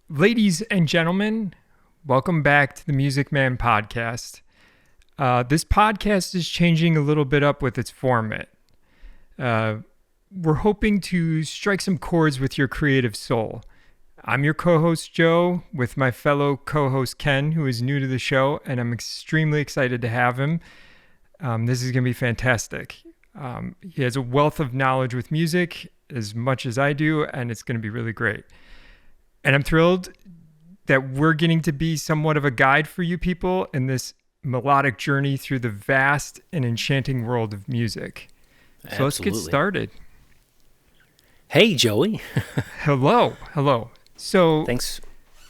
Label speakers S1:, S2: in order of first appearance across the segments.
S1: Ladies and gentlemen, welcome back to the Music Man podcast. This podcast is changing a little bit up with its format. We're hoping to strike some chords with your creative soul. I'm your co-host Joe with my fellow co-host Ken, who is new to the show, and I'm extremely excited to have him. This is going to be fantastic. He has a wealth of knowledge with music, as much as I do, and it's going to be really great. And I'm thrilled that we're getting to be somewhat of a guide for you people in this melodic journey through the vast and enchanting world of music. So let's get started.
S2: Hey, Joey.
S1: Hello. So
S2: Thanks.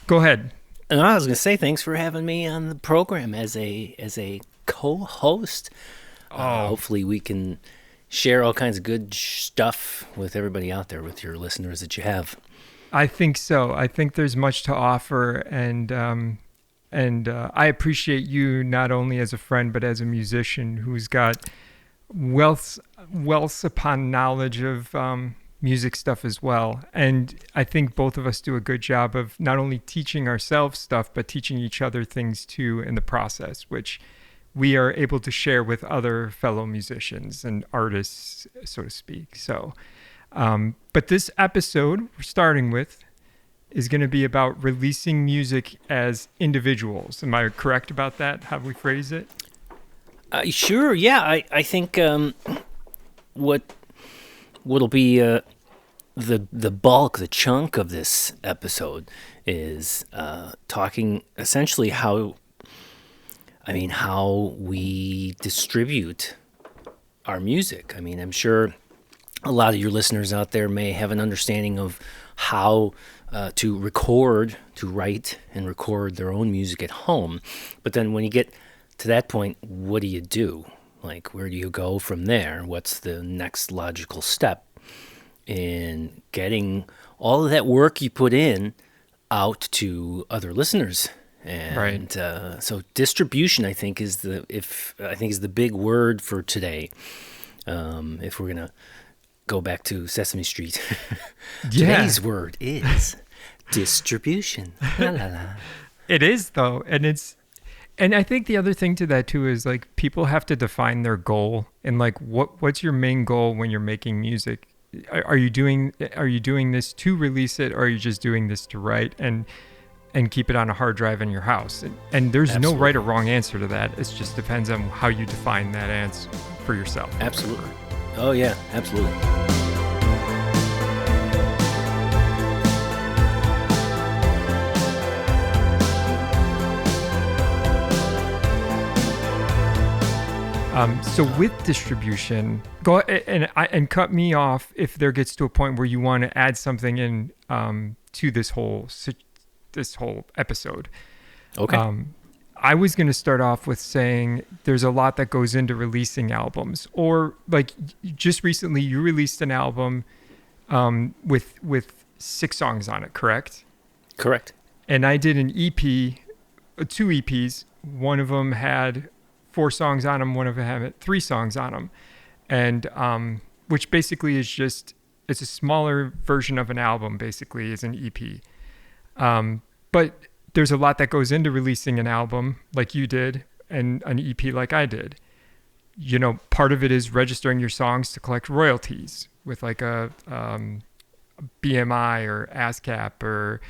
S1: Go ahead.
S2: And I was going to say thanks for having me on the program as a co-host. Hopefully we can share all kinds of good stuff with everybody out there, with your listeners that you have.
S1: I think so. I think there's much to offer, and I appreciate you not only as a friend but as a musician who's got wealth upon knowledge of music stuff as well. And I think both of us do a good job of not only teaching ourselves stuff but teaching each other things too in the process, which we are able to share with other fellow musicians and artists, so to speak. So. But this episode we're starting with is going to be about releasing music as individuals. Am I correct about that? How we phrase it?
S2: Sure. Yeah. I think what'll be the bulk, the chunk of this episode is talking essentially how we distribute our music. I mean, I'm sure a lot of your listeners out there may have an understanding of how to write and record their own music at home. But then when you get to that point, what do you do? Like, where do you go from there? What's the next logical step in getting all of that work you put in out to other listeners? And
S1: right.
S2: So distribution, I think, is the big word for today. If we're gonna go back to Sesame Street. Today's word is distribution. La, la, la.
S1: It is, though. And I think the other thing to that too is like people have to define their goal and like what's your main goal when you're making music? Are you doing this to release it, or are you just doing this to write and keep it on a hard drive in your house? And there's
S2: Absolutely.
S1: no right or wrong answer to that. It just depends on how you define that answer for yourself.
S2: Absolutely. Oh, yeah, absolutely.
S1: So with distribution, go and cut me off if there gets to a point where you want to add something in to this whole episode.
S2: Okay.
S1: I was going to start off with saying there's a lot that goes into releasing albums, or like just recently you released an album with 6 songs on it, correct?
S2: Correct.
S1: And I did an EP, 2 EPs. One of them had 4 songs on them. One of them had 3 songs on them. And which basically is it's a smaller version of an album, basically, is an EP. But there's a lot that goes into releasing an album like you did and an EP like I did. You know, part of it is registering your songs to collect royalties with like a BMI or ASCAP or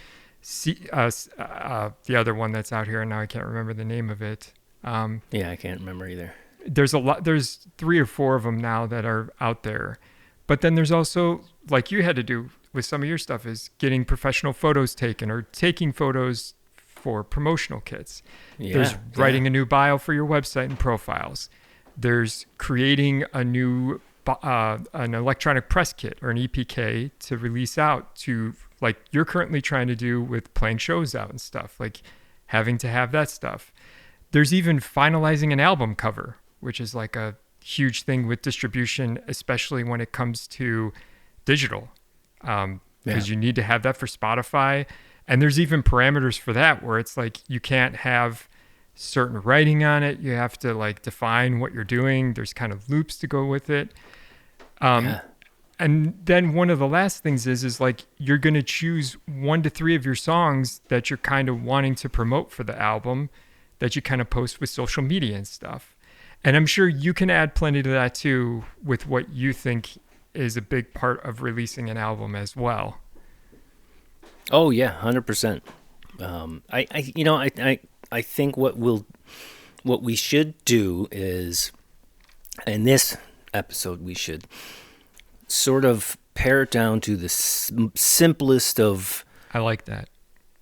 S1: the other one that's out here, and now I can't remember the name of it.
S2: Yeah, I can't remember either.
S1: There's 3 or 4 of them now that are out there. But then there's also, like you had to do with some of your stuff, is getting professional photos taken or taking photos for promotional kits. There's writing a new bio for your website and profiles. There's creating a new an electronic press kit or an EPK to release out to, like you're currently trying to do with playing shows out and stuff, like having to have that stuff. There's even finalizing an album cover, which is like a huge thing with distribution, especially when it comes to digital, because you need to have that for Spotify. And there's even parameters for that where it's like you can't have certain writing on it. You have to like define what you're doing. There's kind of loops to go with it. And then one of the last things is like you're going to choose 1 to 3 of your songs that you're kind of wanting to promote for the album that you kind of post with social media and stuff. And I'm sure you can add plenty to that too with what you think is a big part of releasing an album as well.
S2: Oh yeah, 100%. I think what we should do is, in this episode, we should sort of pare it down to the simplest of
S1: I like that.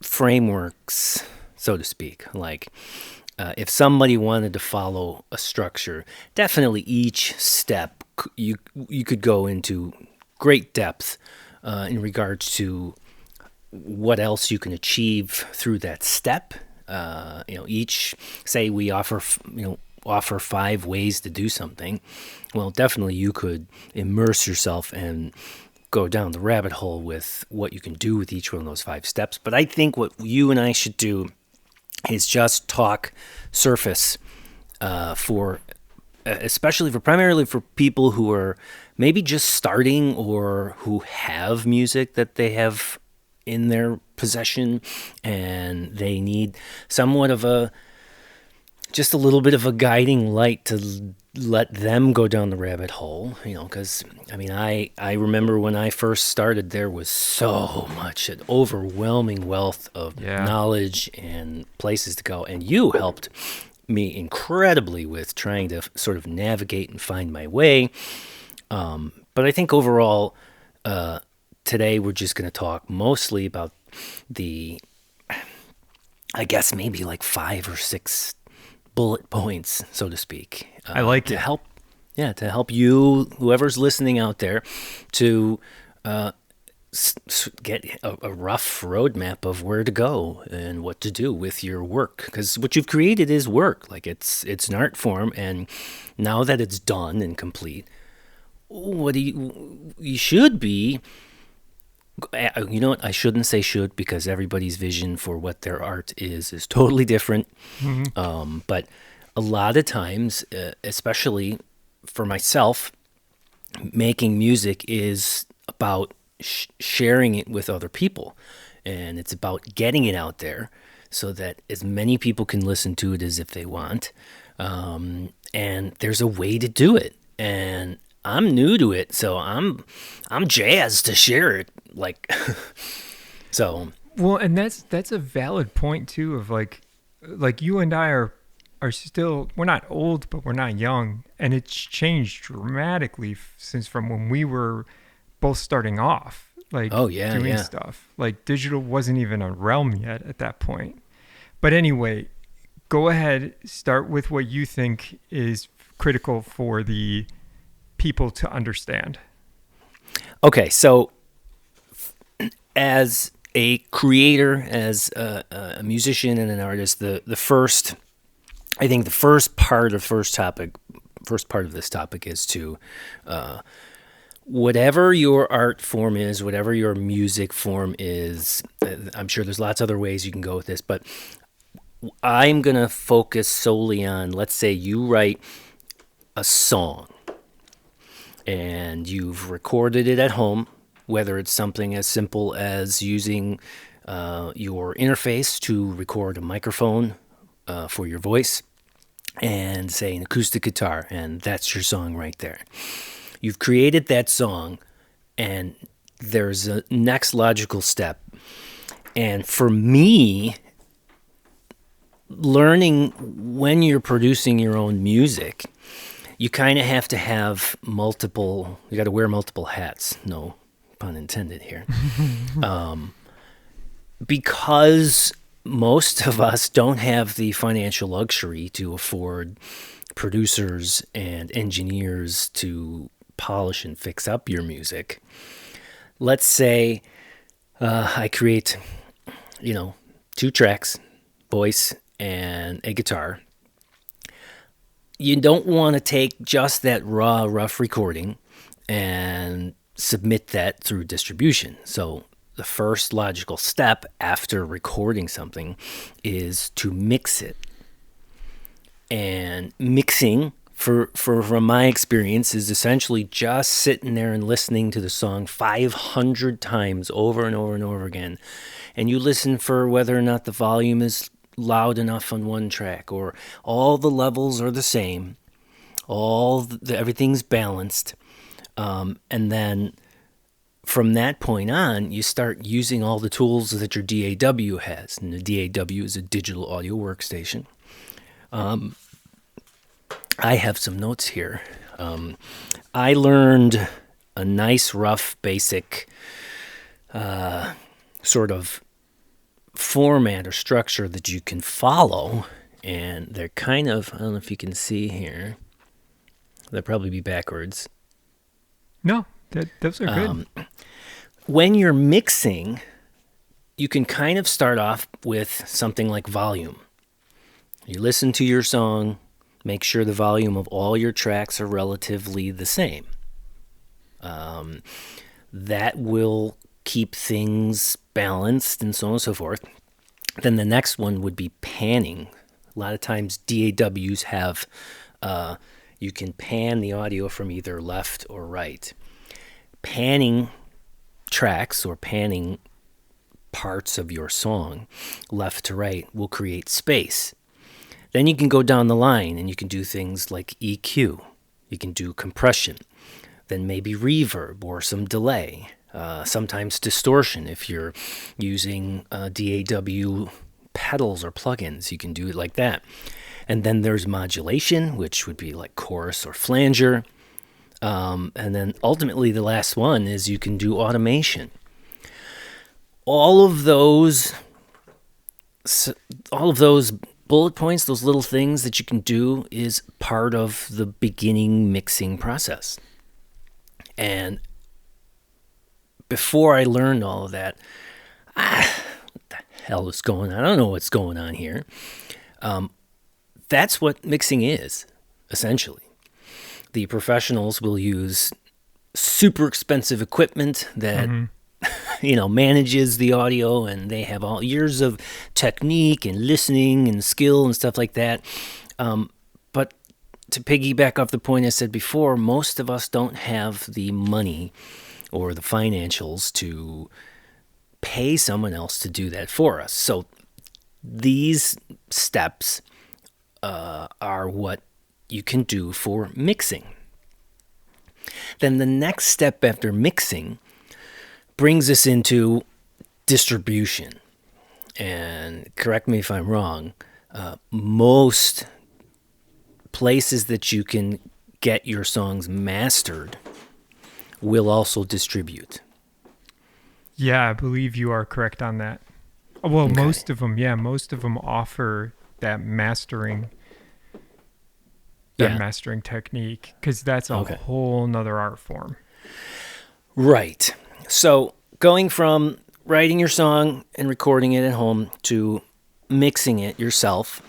S2: frameworks, so to speak. Like, if somebody wanted to follow a structure, definitely each step you could go into great depth in regards to what else you can achieve through that step. Each, say we offer 5 ways to do something. Well, definitely you could immerse yourself and go down the rabbit hole with what you can do with each one of those 5 steps. But I think what you and I should do is just talk surface primarily for people who are maybe just starting or who have music that they have in their possession and they need somewhat of just a little bit of a guiding light to let them go down the rabbit hole, because I remember when I first started, there was so much, an overwhelming wealth of knowledge and places to go, and you helped me incredibly with trying to sort of navigate and find my way. But I think overall, today we're just going to talk mostly about I guess maybe like 5 or 6 bullet points, so to speak.
S1: I like
S2: to
S1: it.
S2: to help you, whoever's listening out there, to get a rough roadmap of where to go and what to do with your work. Because what you've created is work. Like it's an art form, and now that it's done and complete, you should be. You know what? I shouldn't say should, because everybody's vision for what their art is totally different. Mm-hmm. But a lot of times, especially for myself, making music is about sharing it with other people. And it's about getting it out there so that as many people can listen to it as if they want. And there's a way to do it. And I'm new to it, so I'm jazzed to share it.
S1: Well, and that's a valid point too. Of like you and I are still, we're not old, but we're not young, and it's changed dramatically since from when we were both starting off. Doing stuff. Like digital wasn't even a realm yet at that point. But anyway, go ahead, start with what you think is critical for the people to understand.
S2: Okay, so as a creator, as a musician and an artist, the first part of this topic is to whatever your art form is, whatever your music form is. I'm sure there's lots of other ways you can go with this, but I'm gonna focus solely on, let's say you write a song and you've recorded it at home, whether it's something as simple as using your interface to record a microphone for your voice and, say, an acoustic guitar, and that's your song right there. You've created that song, and there's a next logical step. And for me, learning when you're producing your own music, you kind of have to have you got to wear multiple hats. No pun intended here. Because most of us don't have the financial luxury to afford producers and engineers to polish and fix up your music. Let's say I create, 2 tracks, voice and a guitar. You don't want to take just that raw, rough recording and submit that through distribution. So the first logical step after recording something is to mix it. And mixing from my experience, is essentially just sitting there and listening to the song 500 times over and over and over again. And you listen for whether or not the volume is loud enough on one track, or all the levels are the same, everything's balanced. And then from that point on, you start using all the tools that your DAW has. And the DAW is a digital audio workstation. I have some notes here. I learned a nice, rough, basic sort of format or structure that you can follow. And they're kind of, I don't know if you can see here. They'll probably be backwards.
S1: No, those are good.
S2: When you're mixing, you can kind of start off with something like volume. You listen to your song, make sure the volume of all your tracks are relatively the same. That will keep things balanced and so on and so forth. Then the next one would be panning. A lot of times DAWs have, you can pan the audio from either left or right. Panning tracks or panning parts of your song left to right will create space. Then you can go down the line and you can do things like EQ. You can do compression. Then maybe reverb or some delay. Sometimes distortion. If you're using DAW pedals or plugins, you can do it like that. And then there's modulation, which would be like chorus or flanger. And then ultimately the last one is you can do automation. All of those bullet points, those little things that you can do, is part of the beginning mixing process. And before I learned all of that, what the hell is going on? I don't know what's going on here. That's what mixing is, essentially. The professionals will use super expensive equipment that manages the audio, and they have all years of technique and listening and skill and stuff like that. But to piggyback off the point I said before, most of us don't have the money or the financials to pay someone else to do that for us. So these steps are what you can do for mixing. Then the next step after mixing brings us into distribution. And correct me if I'm wrong, most places that you can get your songs mastered will also distribute.
S1: Yeah, I believe you are correct on that. Well,
S2: Okay.
S1: most of them offer that mastering technique, because that's a
S2: Okay.
S1: whole nother art form.
S2: Right. So going from writing your song and recording it at home to mixing it yourself,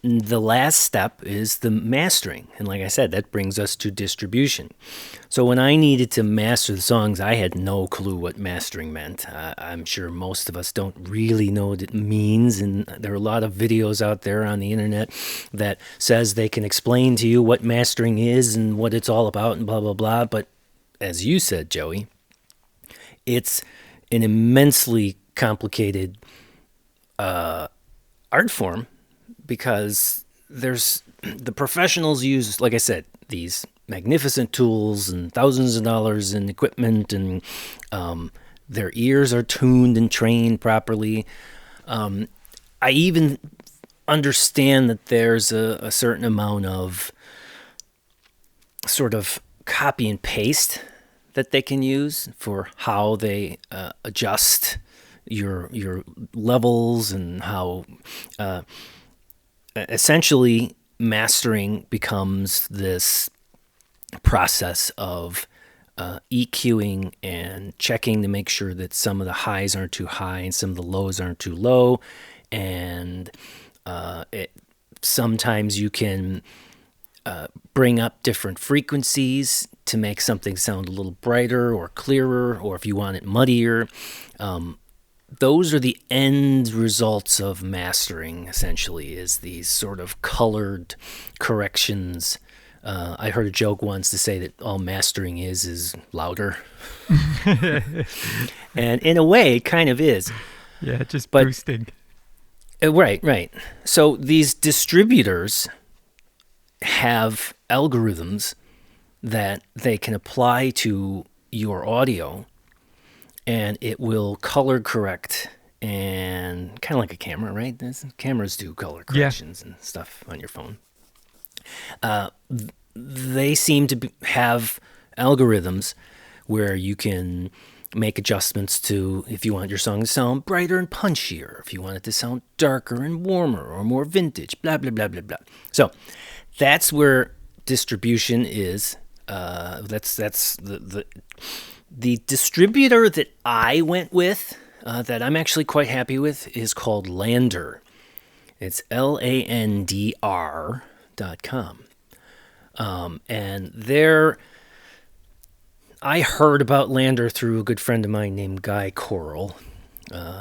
S2: the last step is the mastering. And like I said, that brings us to distribution. So when I needed to master the songs, I had no clue what mastering meant. I'm sure most of us don't really know what it means. And there are a lot of videos out there on the internet that says they can explain to you what mastering is and what it's all about and blah, blah, blah. But as you said, Joey, it's an immensely complicated art form, because there's the professionals use, like I said, these magnificent tools and thousands of dollars in equipment, and their ears are tuned and trained properly. I even understand that there's a certain amount of sort of copy and paste that they can use for how they adjust your levels, and how essentially mastering becomes this process of EQing and checking to make sure that some of the highs aren't too high and some of the lows aren't too low. And sometimes you can bring up different frequencies to make something sound a little brighter or clearer, or if you want it muddier. those are the end results of mastering, essentially, is these sort of colored corrections. I heard a joke once to say that all mastering is louder. And in a way, it kind of is.
S1: Yeah, just
S2: But
S1: boosting.
S2: Right. So these distributors have algorithms that they can apply to your audio, and it will color correct, and kind of like a camera, right? Cameras do color corrections and stuff on your phone. They seem to have algorithms where you can make adjustments to if you want your song to sound brighter and punchier, if you want it to sound darker and warmer or more vintage, blah, blah, blah, blah, blah. So that's where distribution is. That's the distributor that I went with, that I'm actually quite happy with, is called Lander. It's LANDR.com. And I heard about Lander through a good friend of mine named Guy Coral.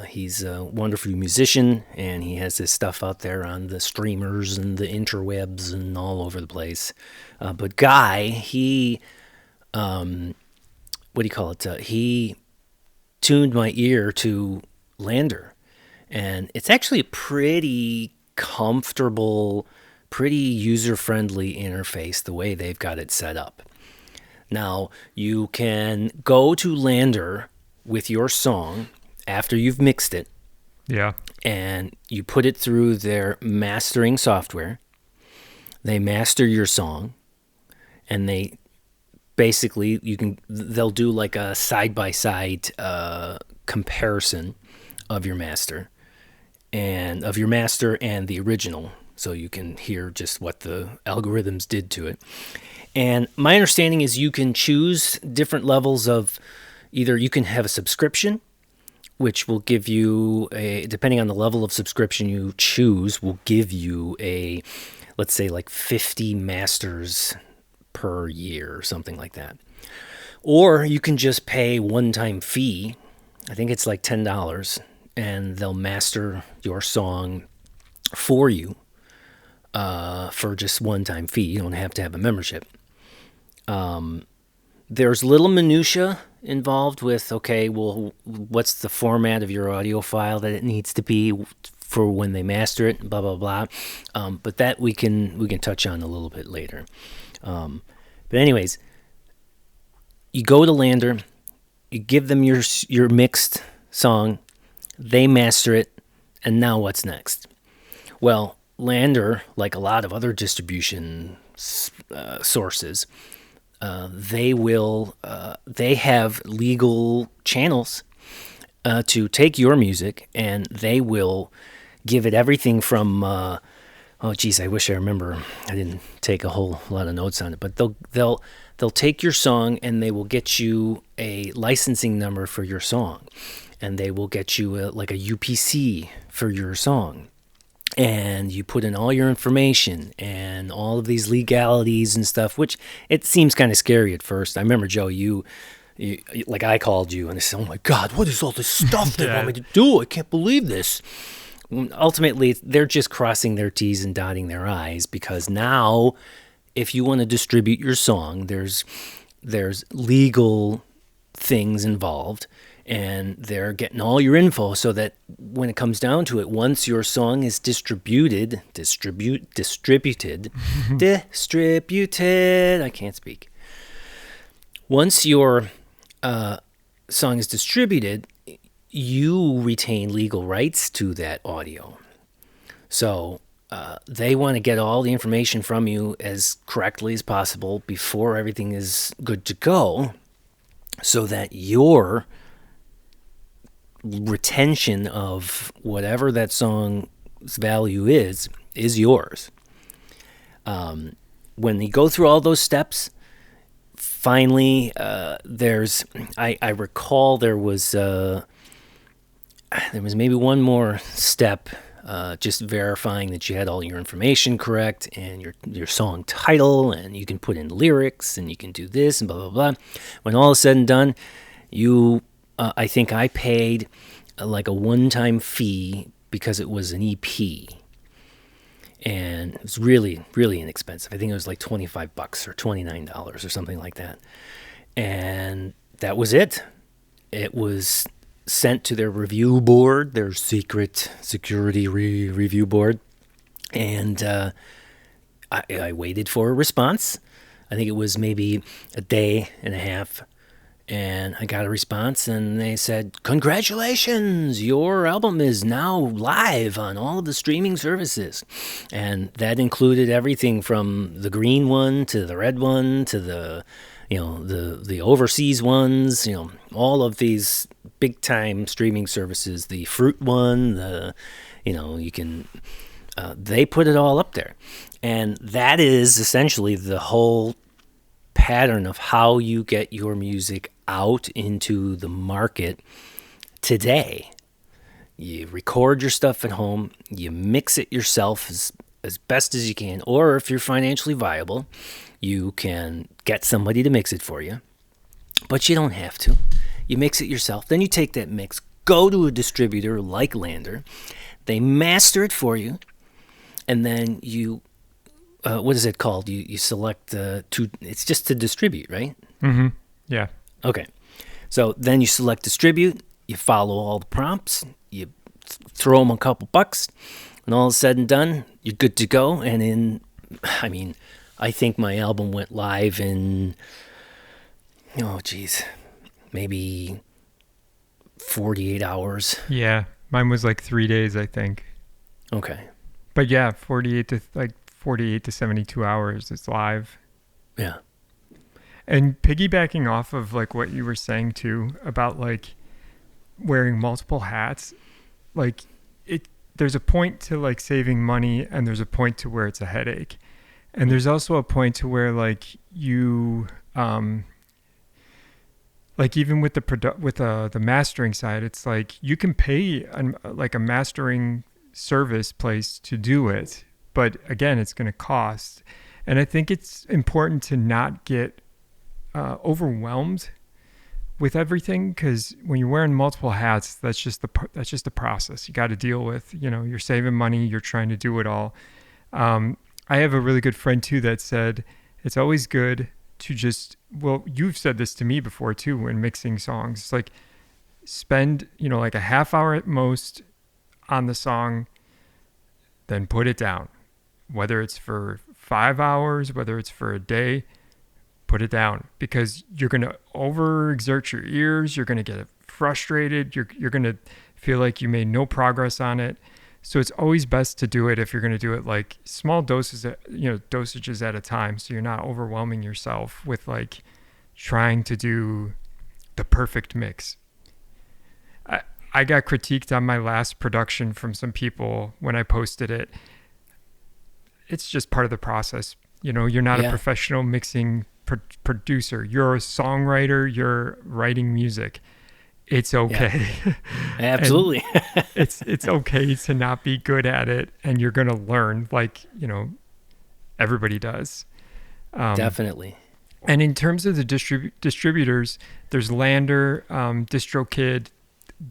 S2: He's a wonderful musician, and he has his stuff out there on the streamers and the interwebs and all over the place. But Guy, he tuned my ear to Lander, and it's actually a pretty comfortable, pretty user-friendly interface the way they've got it set up. Now, you can go to Lander with your song after you've mixed it.
S1: Yeah.
S2: And you put it through their mastering software. They master your song, and they basically, they'll do like a side-by-side comparison of your master and the original, so you can hear just what the algorithms did to it. And my understanding is you can choose different levels of, either you can have a subscription, which will give you depending on the level of subscription you choose, will give you let's say like 50 masters per year or something like that. Or you can just pay one-time fee. I think it's like $10, and they'll master your song for you for just one-time fee. You don't have to have a membership. There's little minutia involved with, okay, well, what's the format of your audio file that it needs to be for when they master it, blah, blah, blah. But that we can touch on a little bit later. But anyways, you go to Lander, you give them your mixed song, they master it, and now what's next? Well, Lander, like a lot of other distribution sources, they have legal channels to take your music, and they will give it everything from I wish I remember. I didn't take a whole lot of notes on it, but they'll take your song, and they will get you a licensing number for your song, and they will get you a UPC for your song. And you put in all your information and all of these legalities and stuff, which it seems kind of scary at first. I remember, Joe, you like I called you and I said, "Oh my God, what is all this stuff they want me to do? I can't believe this." Ultimately, they're just crossing their T's and dotting their I's, because now, if you want to distribute your song, there's legal things involved. And they're getting all your info so that when it comes down to it, once your song is distributed, I can't speak. Once your song is distributed, you retain legal rights to that audio. So they want to get all the information from you as correctly as possible before everything is good to go, so that your retention of whatever that song's value is yours. When you go through all those steps, finally, I recall there was maybe one more step, just verifying that you had all your information correct, and your song title, and you can put in lyrics, and you can do this and blah blah blah. When all is said and done, I think I paid like a one-time fee because it was an EP. And it was really, really inexpensive. I think it was like $25 or $29 or something like that. And that was it. It was sent to their review board, their secret security review board. And I waited for a response. I think it was maybe a day and a half. And I got a response, and they said, "Congratulations, your album is now live on all of the streaming services." And that included everything from the green one to the red one to the overseas ones, all of these big time streaming services, the fruit one, you can, they put it all up there. And that is essentially the whole pattern of how you get your music out into the market today. You record your stuff at home, you mix it yourself as best as you can, or if you're financially viable, you can get somebody to mix it for you. But you don't have to. You mix it yourself. Then you take that mix, go to a distributor like Lander. They master it for you. And then you, what is it called? You select, it's just to distribute, right?
S1: Mm-hmm. Yeah.
S2: Okay. So then you select distribute. You follow all the prompts. You throw them a couple bucks. And all is said and done, you're good to go. And I think my album went live in, maybe 48 hours.
S1: Yeah. Mine was like 3 days, I think.
S2: Okay.
S1: But yeah, 48 to 72 hours. It's live.
S2: Yeah.
S1: And piggybacking off of like what you were saying too about like wearing multiple hats, like there's a point to like saving money, and there's a point to where it's a headache. And there's also a point to where like you, like even with the mastering side, it's like you can pay like a mastering service place to do it, but again, it's going to cost. And I think it's important to not get overwhelmed with everything, because when you're wearing multiple hats, that's just the process you got to deal with. You're saving money, you're trying to do it all. I have a really good friend too that said it's always good to just, well, you've said this to me before too when mixing songs. It's like spend, like a half hour at most on the song, then put it down. Whether it's for 5 hours, whether it's for a day, put it down, because you're going to overexert your ears. You're going to get frustrated. You're going to feel like you made no progress on it. So it's always best to do it, if you're going to do it, like small dosages at a time. So you're not overwhelming yourself with like trying to do the perfect mix. I got critiqued on my last production from some people when I posted it. It's just part of the process. You're not a professional mixing producer. You're a songwriter. You're writing music. It's okay.
S2: Yeah. Absolutely.
S1: it's okay to not be good at it, and you're going to learn like, everybody does.
S2: Definitely.
S1: And in terms of the distributors, there's Lander, DistroKid,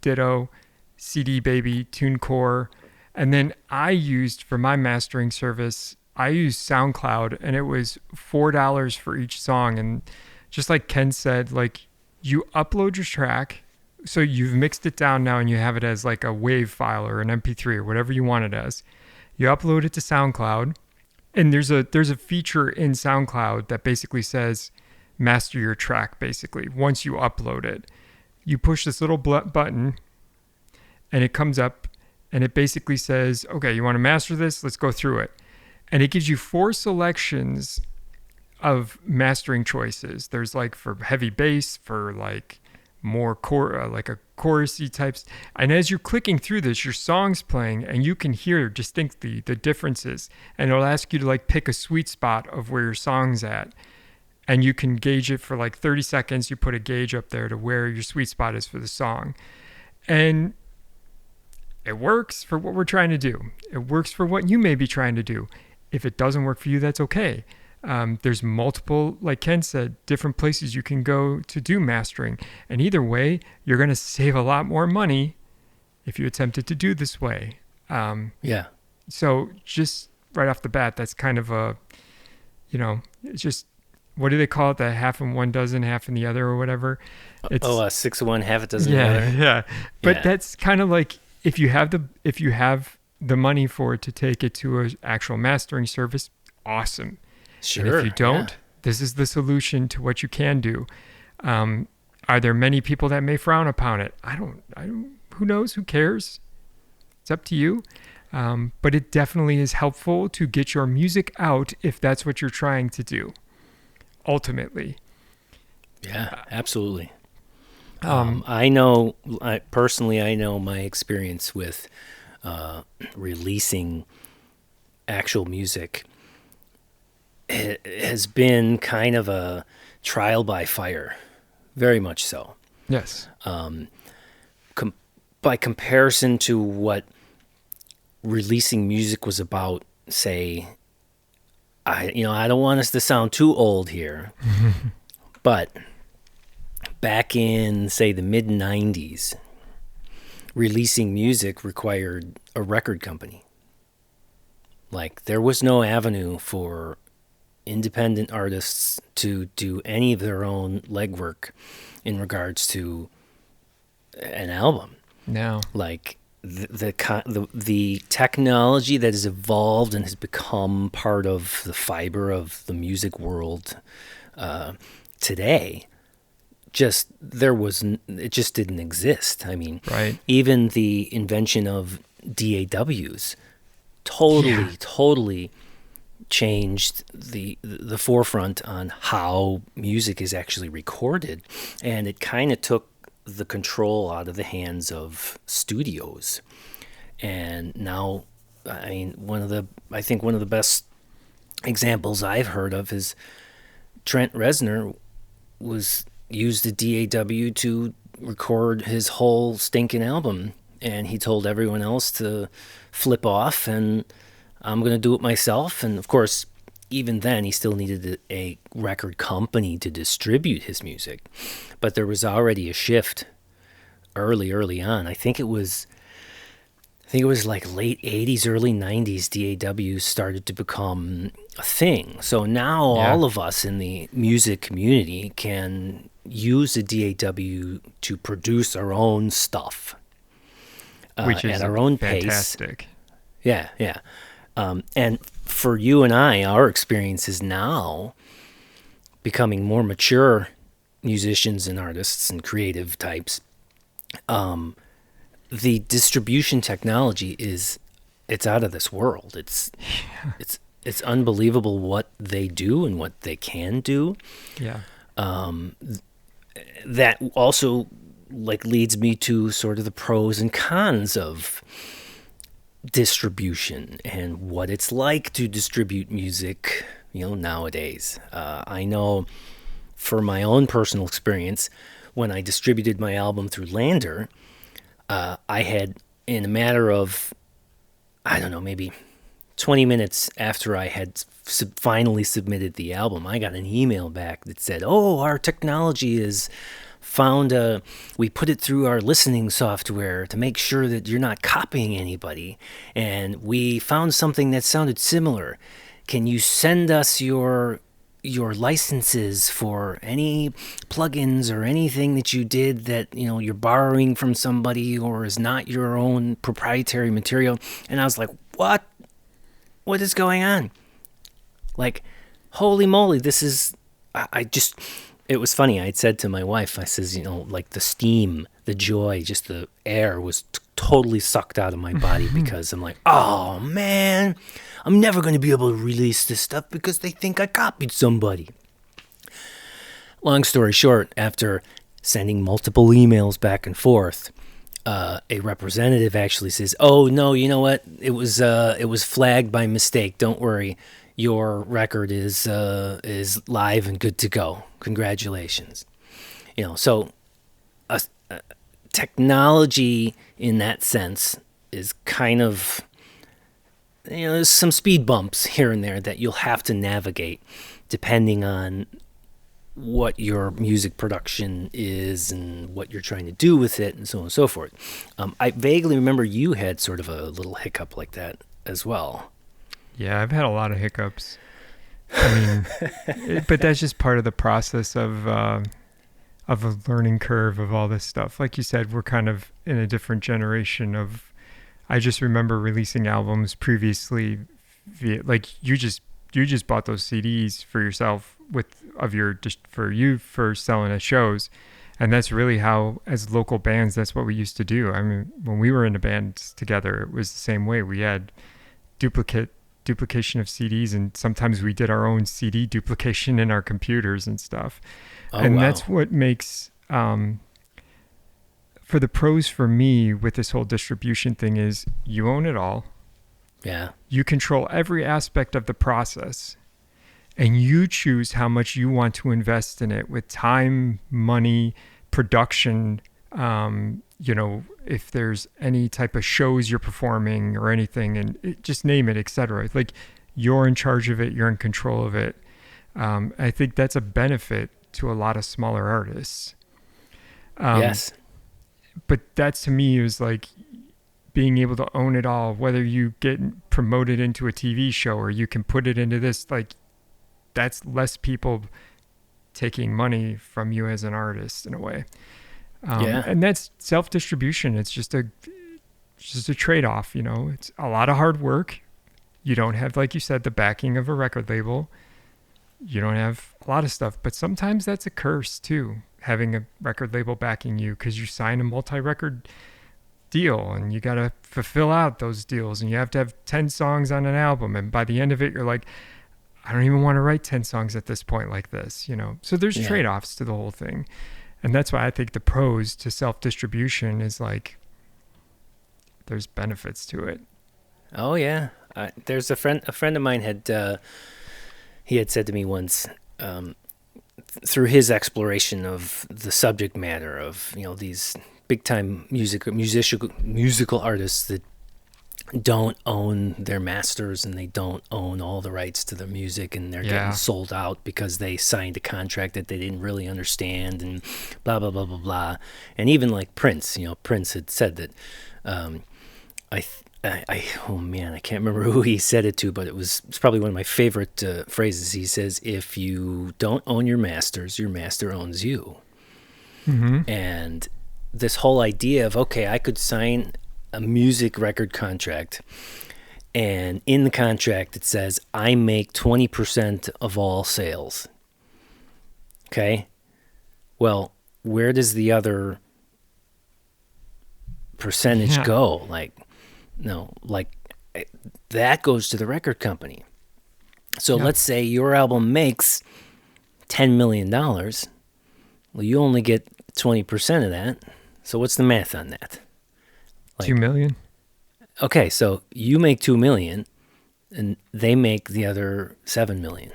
S1: Ditto, CD Baby, TuneCore. And then I used, for my mastering service, I used SoundCloud, and it was $4 for each song. And just like Ken said, like you upload your track. So you've mixed it down now, and you have it as like a WAV file or an MP3 or whatever you want it as. You upload it to SoundCloud, and there's a feature in SoundCloud that basically says master your track. Basically, once you upload it, you push this little button, and it comes up, and it basically says, okay, you want to master this? Let's go through it. And it gives you 4 selections of mastering choices. There's like for heavy bass, for like more like a chorusy types. And as you're clicking through this, your song's playing, and you can hear distinctly the differences. And it'll ask you to like pick a sweet spot of where your song's at. And you can gauge it for like 30 seconds. You put a gauge up there to where your sweet spot is for the song. And it works for what we're trying to do. It works for what you may be trying to do. If it doesn't work for you, that's okay. There's multiple, like Ken said, different places you can go to do mastering. And either way, you're going to save a lot more money if you attempted to do this way.
S2: Yeah.
S1: So just right off the bat, that's kind of a, it's just, what do they call it? The half in one dozen, half in the other, or whatever. It's
S2: 6 of one, half a dozen
S1: yeah,
S2: of the other.
S1: yeah. But
S2: Yeah.
S1: that's kind of like if you have the money for it to take it to an actual mastering service, awesome.
S2: Sure.
S1: And if you don't,
S2: yeah.
S1: this is the solution to what you can do. Are there many people that may frown upon it? I don't, who knows? Who cares? It's up to you. But it definitely is helpful to get your music out if that's what you're trying to do, ultimately.
S2: Yeah, absolutely.
S1: Um,
S2: I know my experience with releasing actual music has been kind of a trial by fire, very much so.
S1: yes.
S2: By comparison to what releasing music was about, say, I don't want us to sound too old here, but back in, say, the mid 90s, releasing music required a record company. Like, there was no avenue for independent artists to do any of their own legwork in regards to an album.
S1: No.
S2: Like, the technology that has evolved and has become part of the fiber of the music world today, it just didn't exist. I mean,
S1: Right.
S2: even the invention of DAWs totally changed the forefront on how music is actually recorded, and it kind of took the control out of the hands of studios. And now, I mean, one of the best examples I've heard of is Trent Reznor used a DAW to record his whole stinking album, and he told everyone else to flip off, and I'm going to do it myself. And of course, even then, he still needed a record company to distribute his music. But there was already a shift early on. I think it was like late 80s, early 90s, DAWs started to become a thing. So now all of us in the music community can use a DAW to produce our own stuff.
S1: Which is
S2: at our own
S1: fantastic.
S2: pace. Yeah. And for you and I, our experience is now becoming more mature musicians and artists and creative types. The distribution technology it's out of this world. It's unbelievable what they do and what they can do.
S1: Yeah.
S2: That also leads me to sort of the pros and cons of distribution and what it's like to distribute music, nowadays. I know for my own personal experience, when I distributed my album through Lander, I had, in a matter of, I don't know, maybe 20 minutes after I had finally submitted the album, I got an email back that said, "Oh, our technology is found we put it through our listening software to make sure that you're not copying anybody, and we found something that sounded similar. Can you send us your licenses for any plugins or anything that you did that you're borrowing from somebody or is not your own proprietary material?" And I was like, what is going on? Like, holy moly, this is it was funny. I said to my wife, I says, the steam, the joy, just the air was totally sucked out of my body because I'm like, oh man, I'm never going to be able to release this stuff because they think I copied somebody. Long story short, after sending multiple emails back and forth, a representative actually says, "Oh no, you know what? It was flagged by mistake. Don't worry. Your record is live and good to go. Congratulations." So technology in that sense is kind of, there's some speed bumps here and there that you'll have to navigate depending on what your music production is and what you're trying to do with it and so on and so forth. I vaguely remember you had sort of a little hiccup like that as well.
S1: Yeah, I've had a lot of hiccups. I mean, but that's just part of the process of a learning curve of all this stuff. Like you said, we're kind of in a different generation of. I just remember releasing albums previously, like you just bought those CDs for yourself for selling at shows, and that's really how, as local bands, that's what we used to do. I mean, when we were in a band together, it was the same way. We had duplication of CDs, and sometimes we did our own CD duplication in our computers and stuff.
S2: Oh,
S1: And
S2: wow.
S1: that's what makes for the pros for me with this whole distribution thing is you own it all.
S2: Yeah.
S1: You control every aspect of the process, and you choose how much you want to invest in it with time, money, production, if there's any type of shows you're performing or anything, and just name it, etc. Like, you're in charge of it, you're in control of it. I think that's a benefit to a lot of smaller artists.
S2: Yes.
S1: But that to me is like being able to own it all, whether you get promoted into a TV show or you can put it into this, like, that's less people taking money from you as an artist in a way.
S2: Yeah.
S1: And that's self-distribution. It's just a trade-off, it's a lot of hard work. You don't have, like you said, the backing of a record label. You don't have a lot of stuff, but sometimes that's a curse too, having a record label backing you, because you sign a multi-record deal and you got to fulfill out those deals, and you have to have 10 songs on an album. And by the end of it, you're like, I don't even want to write 10 songs at this point like this, So there's trade-offs to the whole thing. And that's why I think the pros to self-distribution is like, there's benefits to it.
S2: Oh yeah. There's a friend of mine he had said to me once, through his exploration of the subject matter of, these big time musical artists that don't own their masters and they don't own all the rights to their music, and they're getting sold out because they signed a contract that they didn't really understand, and blah blah blah blah blah. And even like Prince, Prince had said that oh man, I can't remember who he said it to, but it's probably one of my favorite phrases. He says, if you don't own your masters, your master owns you.
S1: Mm-hmm.
S2: And this whole idea of, okay, I could sign a music record contract, and in the contract it says I make 20% of all sales. Okay? Well, where does the other percentage go? That goes to the record company. So let's say your album makes $10 million. Well, you only get 20% of that. So what's the math on that?
S1: $2 million.
S2: Okay, so you make $2 million, and they make the other $7 million.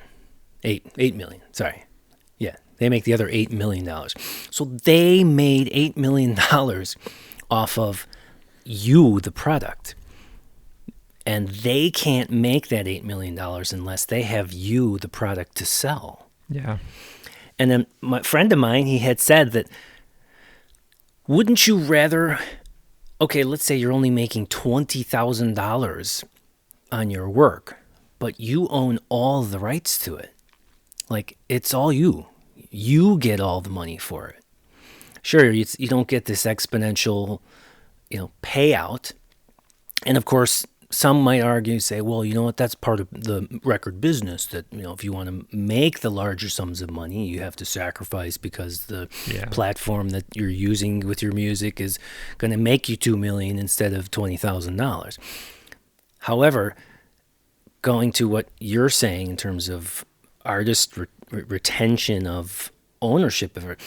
S2: $8 million, sorry. Yeah, they make the other $8 million. So they made $8 million off of you, the product. And they can't make that $8 million unless they have you, the product, to sell.
S1: Yeah.
S2: And then my friend of mine, he had said that, wouldn't you rather, okay, let's say you're only making $20,000 on your work, but you own all the rights to it. Like, it's all you. You get all the money for it. Sure, you don't get this exponential, payout. And of course, some might argue, say, well, you know what, that's part of the record business, that, if you want to make the larger sums of money, you have to sacrifice because the platform that you're using with your music is going to make you $2 million instead of $20,000. However, going to what you're saying in terms of artist retention of ownership of it,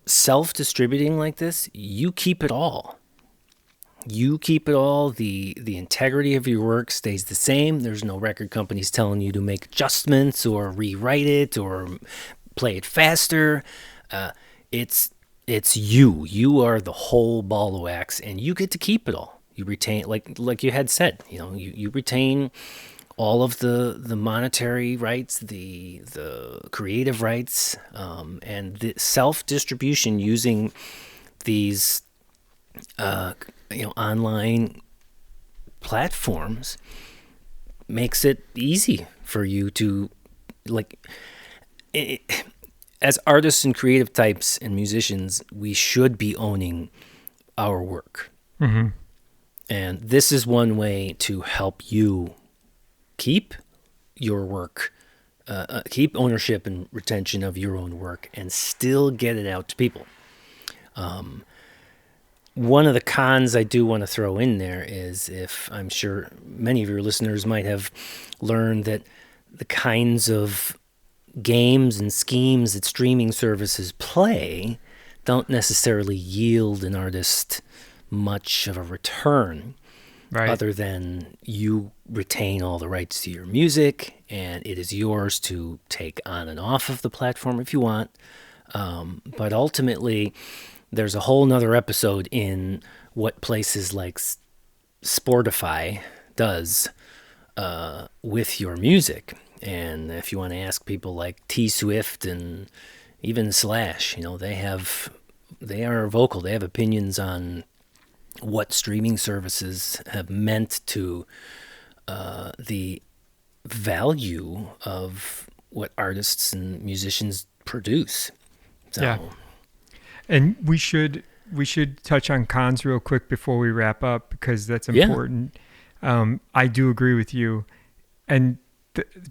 S2: self-distributing like this, you keep it all. You keep it all. The integrity of your work stays the same. There's no record companies telling you to make adjustments or rewrite it or play it faster. It's you. You are the whole ball of wax, and you get to keep it all. You retain, like you had said, you retain all of the monetary rights, the creative rights, and the self-distribution using these online platforms makes it easy for you to, like, as artists and creative types and musicians, we should be owning our work.
S1: Mm-hmm.
S2: And this is one way to help you keep your work, keep ownership and retention of your own work, and still get it out to people. One of the cons I do want to throw in there is, if I'm sure many of your listeners might have learned, that the kinds of games and schemes that streaming services play don't necessarily yield an artist much of a return,
S1: Right.
S2: other than you retain all the rights to your music and it is yours to take on and off of the platform if you want. But ultimately, there's a whole nother episode in what places like Sportify does with your music. And if you want to ask people like T Swift and even Slash, they are vocal. They have opinions on what streaming services have meant to the value of what artists and musicians produce. So,
S1: Yeah. And we should touch on cons real quick before we wrap up, because that's important. I do agree with you. And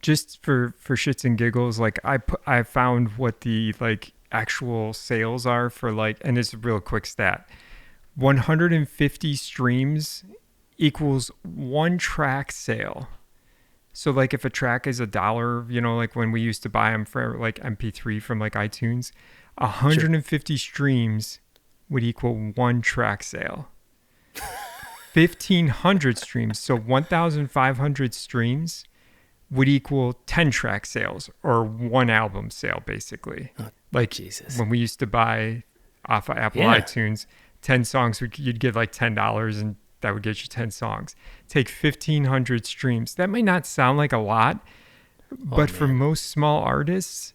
S1: just for shits and giggles, like I found what the like actual sales are for, like, and it's a real quick stat. 150 streams equals one track sale. So like if a track is $1, like when we used to buy them for like MP3 from like iTunes, 150 streams would equal one track sale. 1,500 streams, so 1,500 streams would equal 10 track sales, or one album sale, basically. Like
S2: Jesus.
S1: when we used to buy off of Apple
S2: Yeah.
S1: iTunes, 10 songs, you'd get like $10, and that would get you 10 songs. Take 1,500 streams. That may not sound like a lot, but for most small artists,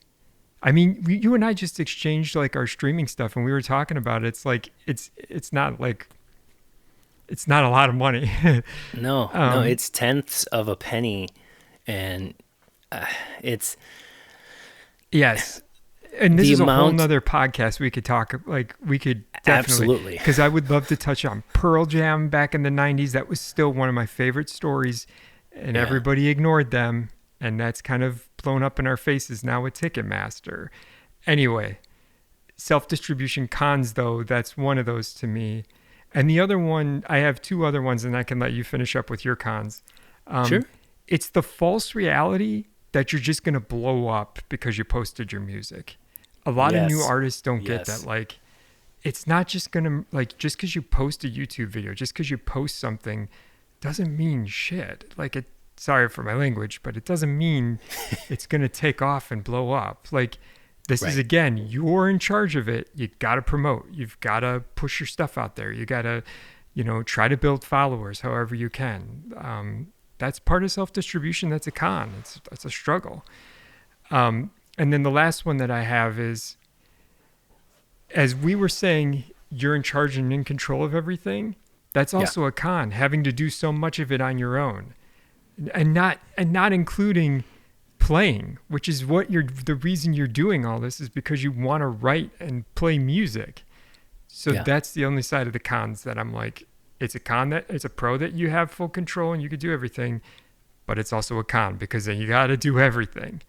S1: I mean, you and I just exchanged like our streaming stuff, and we were talking about it. It's like it's not like it's not a lot of money.
S2: No, it's tenths of a penny, and it's
S1: Yes. And this
S2: The
S1: is a whole
S2: amount-
S1: nother podcast we could talk, like we could definitely,
S2: Absolutely.
S1: because I would love to touch on Pearl Jam back in the 90s. That was still one of my favorite stories, and
S2: Yeah.
S1: everybody ignored them, and that's kind of blown up in our faces now with Ticketmaster. Anyway, self-distribution cons, though, that's one of those to me. And the other one, I have two other ones, and I can let you finish up with your cons.
S2: Sure.
S1: It's the false reality that you're just going to blow up because you posted your music. A lot of new
S2: Yes.
S1: artists don't get
S2: Yes.
S1: that. Like, it's not just going to, like, just because you post a YouTube video, just because you post something doesn't mean shit. Like, sorry for my language, but it doesn't mean it's going to take off and blow up. Like, this is,
S2: Right.
S1: again, you're in charge of it. You got to promote. You've got to push your stuff out there. You got to, try to build followers however you can. That's part of self-distribution. That's a con. It's a struggle. And then the last one that I have is, as we were saying, you're in charge and in control of everything. That's also a con, having to do so much of it on your own, and not including playing, which is what the reason you're doing all this is because you want to write and play music. So that's the only side of the cons that I'm like, it's a con that it's a pro that you have full control and you could do everything, but it's also a con because then you got to do everything.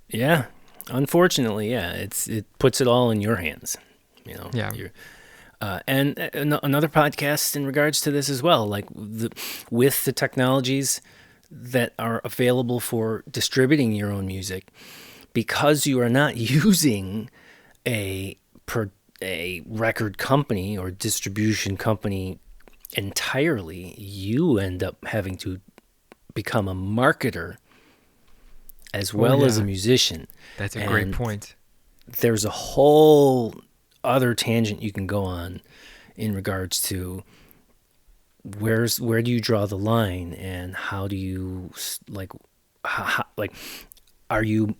S2: Yeah, unfortunately, it puts it all in your hands.
S1: Yeah.
S2: And another podcast in regards to this as well, like with the technologies that are available for distributing your own music, because you are not using a record company or distribution company entirely, you end up having to become a marketer as well as a musician.
S1: That's a great point.
S2: There's a whole other tangent you can go on in regards to where do you draw the line, and how do you like are you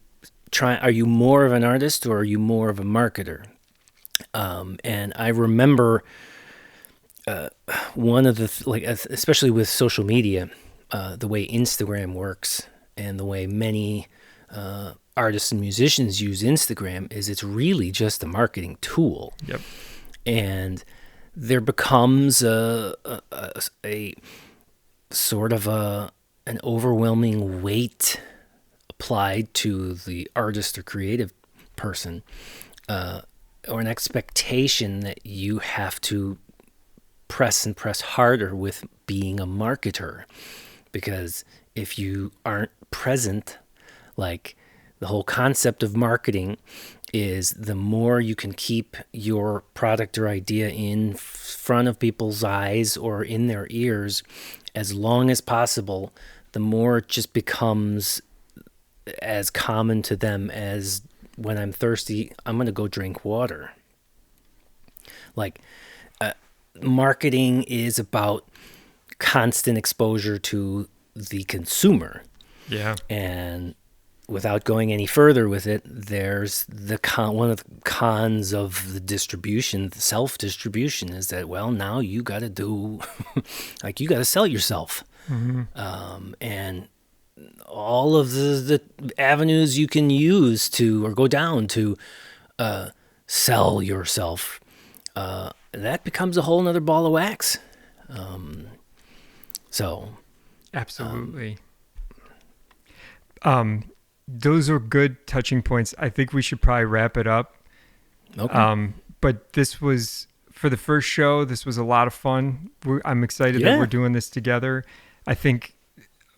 S2: more of an artist, or are you more of a marketer? And I remember one of the especially with social media, the way Instagram works and the way many artists and musicians use Instagram is it's really just a marketing tool.
S1: Yep.
S2: And there becomes a sort of an overwhelming weight applied to the artist or creative person, or an expectation that you have to press harder with being a marketer. Because if you aren't present, like the whole concept of marketing is the more you can keep your product or idea in front of people's eyes or in their ears as long as possible, the more it just becomes as common to them as when I'm thirsty, I'm going to go drink water. Like, marketing is about constant exposure to the consumer.
S1: Yeah.
S2: And without going any further with it, there's one of the cons of the distribution, the self-distribution, is that, well, now you got to do, like, you got to sell yourself. Mm-hmm. And all of the avenues you can use to, or go down to, sell yourself, that becomes a whole nother ball of wax.
S1: Absolutely. Those are good touching points. I think we should probably wrap it up.
S2: Okay.
S1: But this was, for the first show, this was a lot of fun. I'm excited that we're doing this together. I think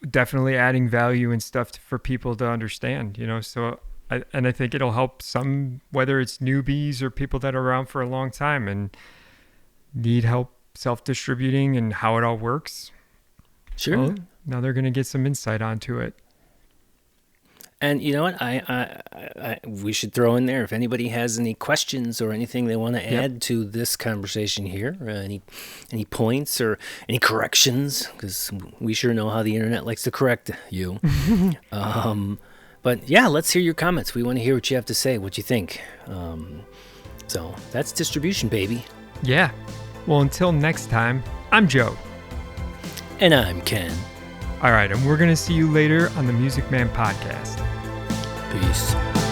S1: definitely adding value and stuff for people to understand, so I think it'll help some, whether it's newbies or people that are around for a long time and need help self-distributing and how it all works.
S2: Sure.
S1: Well, now they're going to get some insight onto it.
S2: And you know what? I we should throw in there, if anybody has any questions or anything they want to add to this conversation here, any points or any corrections, because we sure know how the internet likes to correct you. But yeah, let's hear your comments. We want to hear what you have to say, what you think. So that's distribution, baby.
S1: Yeah. Well, until next time, I'm Joe.
S2: And I'm Ken.
S1: All right, and we're going to see you later on the Music Man Podcast.
S2: Peace.